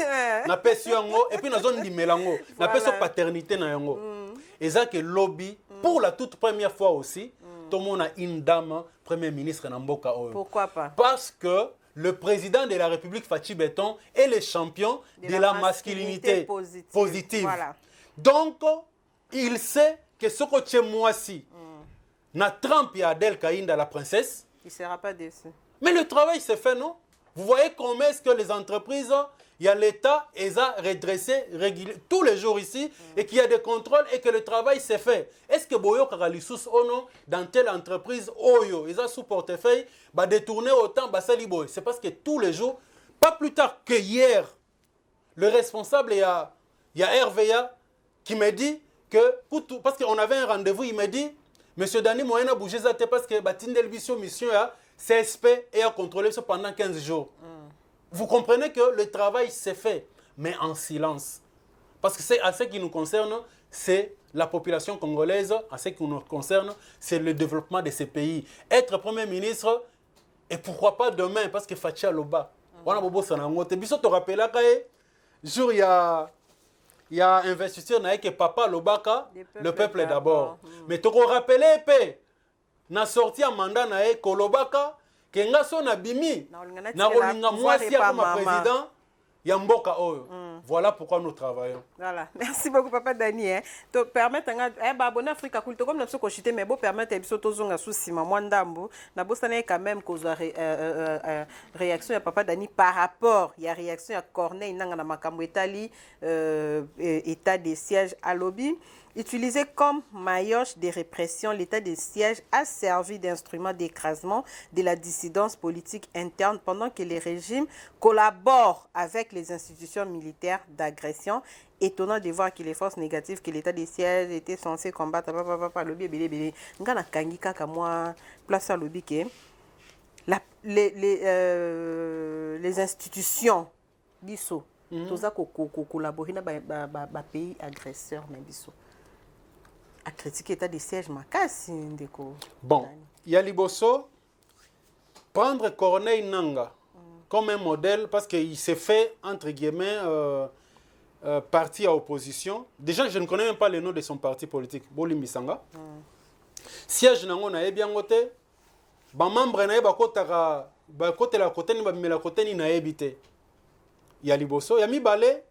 et puis na zone di melango na peso paternité na yango eza que lobby pour la toute première fois aussi tout le monde a une dame premier ministre na mboka oyo. Pourquoi pas? Parce que le président de la République Fachi Béton est le champion de la masculinité positive. Voilà. Donc il sait que ce que chez moi si na Trump et Adèle Kainda, la princesse. Il ne sera pas déçu. Mais le travail s'est fait, non? Vous voyez comment est-ce que les entreprises, il y a l'État, ils ont redressé tous les jours ici, et qu'il y a des contrôles et que le travail s'est fait. Est-ce que Boyo Karalissus Ono, dans telle entreprise, Oyo, ils ont sous portefeuille, va détourner autant, Basaliboy? C'est parce que tous les jours, pas plus tard que hier, le responsable, il y a RVA qui me dit que, parce qu'on avait un rendez-vous, il me dit, Monsieur Dani Moyen a bougé ça parce que Batindel Mission a CSP et a contrôlé ça pendant 15 jours. Vous comprenez que le travail s'est fait, mais en silence. Parce que c'est à ce qui nous concerne, c'est la population congolaise, à ce qui nous concerne, c'est le développement de ces pays. Être Premier ministre, et pourquoi pas demain, parce que Fachi Aloba. On a bobo sanango. Te biso te rappela kaye, jour il y a investisseur que Papa Lobaka, le peuple d'abord. Mais tu te rappelles, na sorti un mandat na Kolobaka, que nga son abimi, na rolinga mwasi ya comme président, ya mboka oyo. Voilà pourquoi nous travaillons. Voilà, merci beaucoup Papa Dani. Te permettre abonner Africa Cool, comme nous sommes mais bon permettre ebiso tozonga sous sima mwandambo na bosana quand même cause réaction ya Papa Dani par rapport il y a réaction ya Corneille nanga na makambo etali état de siège à lobby. Utilisé comme maillotche de répression, l'état de siège a servi d'instrument d'écrasement de la dissidence politique interne pendant que les régimes collaborent avec les institutions militaires d'agression. Étonnant de voir que les forces négatives que l'état de siège était censé combattre, les institutions biso, tout ça collaborer dans les pays agresseurs biso. A critiquer l'état de siège makasi ndeko. Bon, il y a Liboso prendre Corneille Nanga comme un modèle parce qu'il s'est fait entre guillemets parti à opposition. Déjà, je ne connais même pas le nom de son parti politique. Bolimbi Sanga. Siège nango na ebi angote. Ba membre na eba kotaka ba côté la côté ni ba mela côté ni na ebité. Il y a Liboso, il y a Mibale.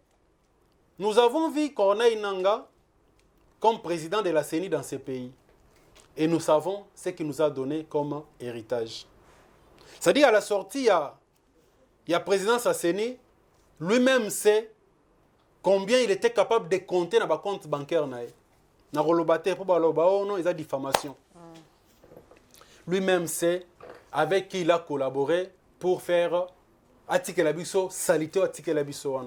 Nous avons vu Corneille Nanga comme président de la CENI dans ces pays. Et nous savons ce qu'il nous a donné comme héritage. C'est-à-dire, à la sortie, il y a président de la CENI, lui-même sait combien il était capable de compter dans le compte bancaire. Il y a diffamation. Lui-même sait avec qui il a collaboré pour faire Atike Labiso, Salito Atike Labiso.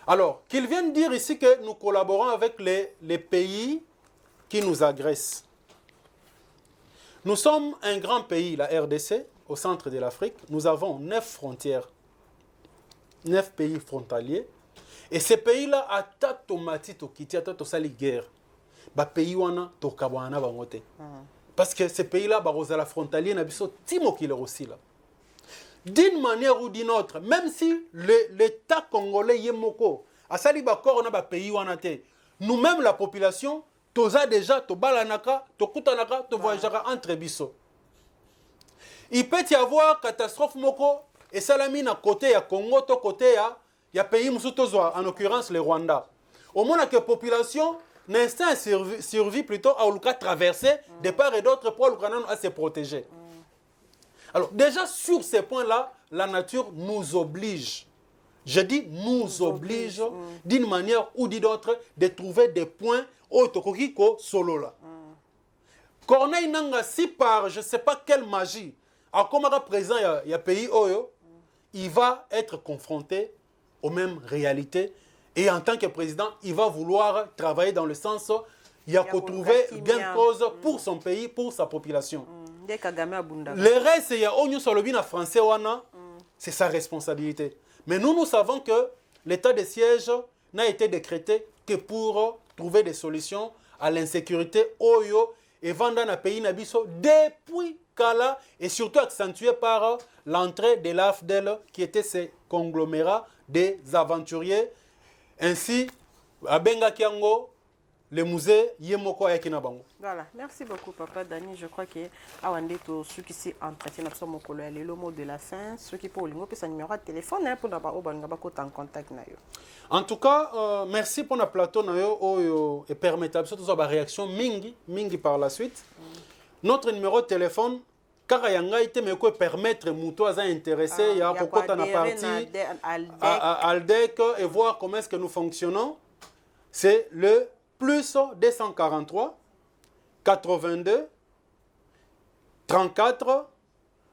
Alors, qu'ils viennent dire ici que nous collaborons avec les pays qui nous agressent. Nous sommes un grand pays, la RDC, au centre de l'Afrique. Nous avons 9 frontières, 9 pays frontaliers. Et ces pays-là, à tatomati tokiti, à tatosali guerre, ba pays wana tokabwana bangote. Parce que ces pays-là, la frontalier, n'abiso timo qui leur aussi là. D'une manière ou d'une autre, même si l'État congolais yemoko, à sali bakor na ba pays wanate, nous-mêmes la population, toza déjà to balanaka, to kutanaka, to voyageaka entre biso. Il peut y avoir catastrophe moko et salamine à côté ya Congo, to côté ya pays musutozo, en l'occurrence le Rwanda. Au moins que population l'instinct survit plutôt à traverser de part et d'autre pour à se protéger. Alors déjà sur ces points-là, la nature nous oblige. Je dis nous oblige d'une manière ou d'une autre de trouver des points autokokiko solo là. Corneille Nanga si par je ne sais pas quelle magie, à comme présent il y a pays Oyo, il va être confronté aux mêmes réalités. Et en tant que président, il va vouloir travailler dans le sens il y a qu'à trouver bien cause pour son pays, pour sa population. Le reste, il y a Onyo Solobina français, c'est sa responsabilité. Mais nous savons que l'état de siège n'a été décrété que pour trouver des solutions à l'insécurité Oyo et vendre dans le pays Nabiso depuis Kala et surtout accentué par l'entrée de l'AFDEL qui était ces conglomérats des aventuriers. Ainsi, à Benga Kiango, le musée Yemoko Ayakinabango. Voilà, merci beaucoup Papa Dani. Je crois que ceux qui s'y entretiennent le mot de la fin, ceux qui pour un numéro de téléphone pour en contact. En tout cas, merci pour le plateau et permettre de la réaction mingi par la suite. Notre numéro de téléphone, car il y a été permettre Mouto à intéresser, il y a beaucoup de partie à Aldec et voir comment est-ce que nous fonctionnons. C'est le plus 243 82 34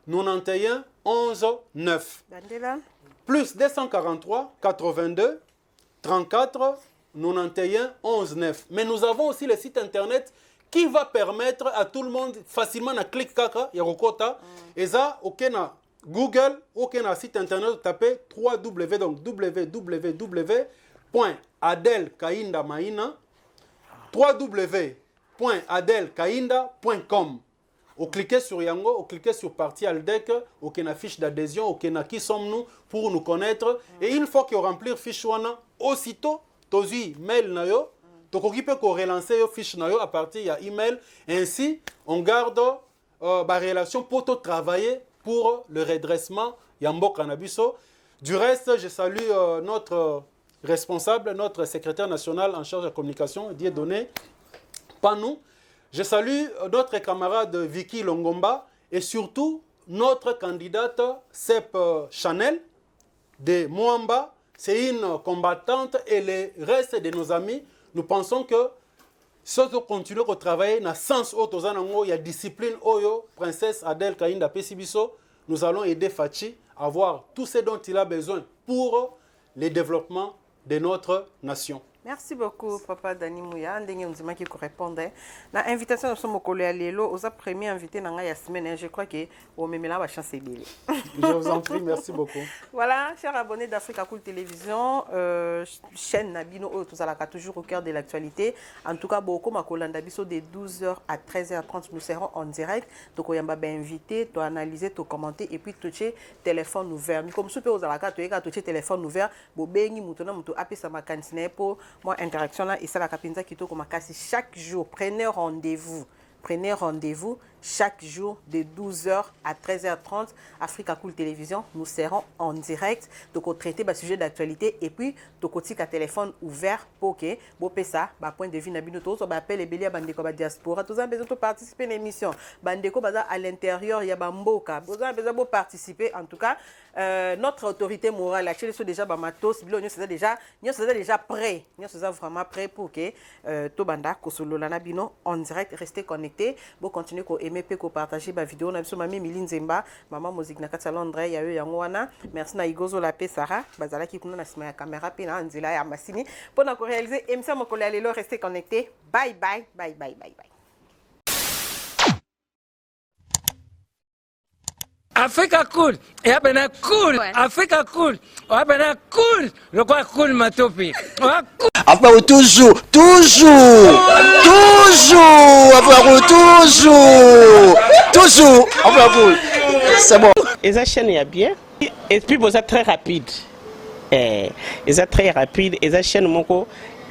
91 11 9. Plus 243 82 34 91 11 9. Mais nous avons aussi le site internet qui va permettre à tout le monde facilement de cliquer kaka Yarokota et ça aucun Google aucun site internet de taper www donc www.adelkaindamaina www.adelkainda.com. Vous cliquez sur Yango, vous cliquez sur partie Aldec, aucune fiche d'adhésion, aucune qui sommes-nous pour nous connaître. Et une fois que vous remplissez fiche wana, aussitôt, tozi mail nayo, tokoki peut relancer yo fiche nayo à partir de email. Ainsi, on garde la relation pour travailler pour le redressement Yambo Cannabiso. Du reste, je salue notre responsable, notre secrétaire national en charge de la communication, Dieudonné Panou. Je salue notre camarade Vicky Longomba et surtout notre candidate Sep Chanel de Moamba. C'est une combattante et le reste de nos amis, nous pensons que si on continue à travailler dans le sens où il y a discipline, Princesse Adèle Kainda Pesibiso, nous allons aider Fachi à avoir tout ce dont il a besoin pour le développement de notre nation. Merci beaucoup, Papa Dani Mouya. Ndenge Nzima qui correspondait. La invitation de son collègue Lélo, aux premier invité dans la semaine, je crois que au même là, va chancer Bélé. Je vous en prie, merci beaucoup. Voilà, chers abonnés d'Africa Cool Télévision, chaîne Nabino, tous à la toujours au cœur de l'actualité. En tout cas, beaucoup ma colanda biso de 12h à 13h30, nous serons en direct. Donc, on va inviter, tu analyser, tu commenter et puis toucher téléphone ouvert. Comme super aux alaka, tu as touché téléphone ouvert, bo bengi mutona mutu api sa ma cantine pour moi interaction là et ça la capinza qui to comme chaque jour. Prenez rendez-vous. Prenez rendez-vous chaque jour de 12h à 13h30. Africa Cool Télévision, nous serons en direct. Donc, on traite le sujet d'actualité et puis, on a un téléphone ouvert pour que vous ça, point de vue, on appelle les béliers à diaspora. Tous besoin de participer à l'émission. À l'intérieur, il y a Bamboka. Vous avez besoin de participer. En tout cas, notre autorité morale, la Chine, déjà Bamatos, nous sommes déjà prêts. Nous sommes vraiment prêts pour que Tobanda, Kosolo, Lanabino, en direct, restez connectés. Vous continuez à aimer et partager ma vidéo. Nous sommes Mami Miline Zemba, Maman Musique Nakata Londres, il y a eu Yangoana. Merci na Igozo la paix Sarah. Bazala qui kuna na caméra pina Anzila ya Massini. Pour nous réaliser, MCA Mokole Alelo, restez connectés. Bye bye, bye bye, bye bye. Africa Cool, et abena cool, Africa Cool, abena cool, le quoi cool matopi. Après toujours, après c'est bon. Et ça chaîne est bien, et puis vous êtes très rapide. Et ça très rapide, et ça chaîne moko,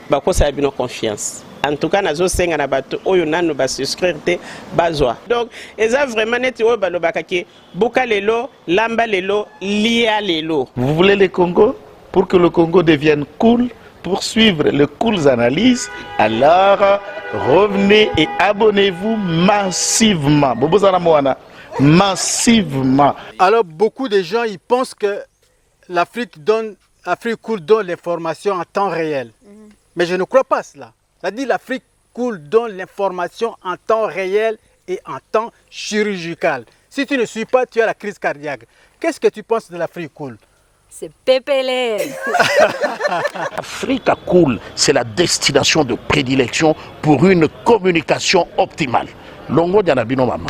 bah quoi ça a bien confiance. En tout cas, nazo senga na bato oyo nanu ba souscrire te bazwa. Donc, eza vraiment neti oyo balobaka ke boka lelo, lamba lelo, lia lelo. Vous voulez le Congo? Pour que le Congo devienne cool, pour suivre les cool analyses, alors revenez et abonnez-vous massivement. Bobozana Moana, massivement. Alors, beaucoup de gens ils pensent que l'Afrique Cool donne l'information en temps réel. Mais je ne crois pas cela. C'est-à-dire l'Afrique Cool donne l'information en temps réel et en temps chirurgical. Si tu ne suis pas, tu as la crise cardiaque. Qu'est-ce que tu penses de l'Afrique Cool? C'est PPL. Africa Cool, c'est la destination de prédilection pour une communication optimale.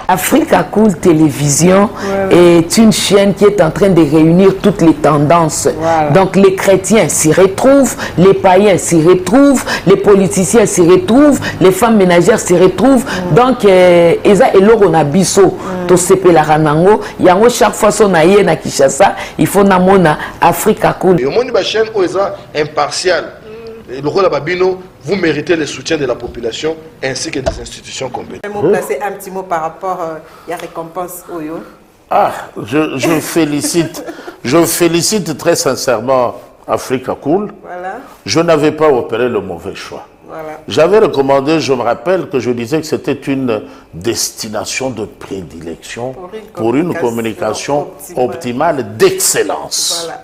Africa Cool Télévision est une chaîne qui est en train de réunir toutes les tendances. Voilà. Donc les chrétiens s'y retrouvent, les païens s'y retrouvent, les politiciens s'y retrouvent, les femmes ménagères s'y retrouvent. Donc Eza Eloro na biso to sepe la ranango, yango chaque fois son aïe na Kinshasa, il faut namona Africa Cool. Et au monde de la chaîne Oza impartial. Le rôle de Babino, vous méritez le soutien de la population ainsi que des institutions compétentes. Un petit mot par rapport à la récompense Oyo. Je félicite très sincèrement Africa Cool. Voilà. Je n'avais pas opéré le mauvais choix. Voilà. J'avais recommandé, je me rappelle que je disais que c'était une destination de prédilection pour une communication optimale d'excellence. Voilà.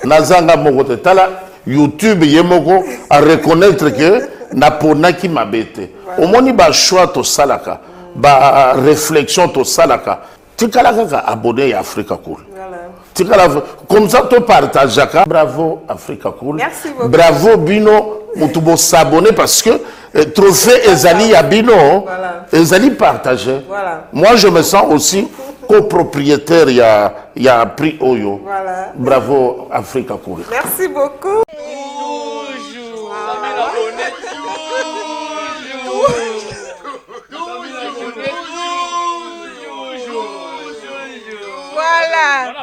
Nazanga Mogotala. YouTube yemoko à reconnaître que napona qui m'abete. Au moins il ba choix to salaka, ba réflexion to salaka. Tikala kaka abonné à Africa Cool. Tikala comme ça to partage jaka. Bravo Africa Cool. Merci beaucoup. Bravo Bino, mutubo s'abonner parce que trophée Ezali à Bino, voilà. Ezali partagé. Voilà. Moi je me sens aussi copropriétaire, il y a prix Oyo. Voilà. Bravo Africa Cool. Merci beaucoup. Voilà.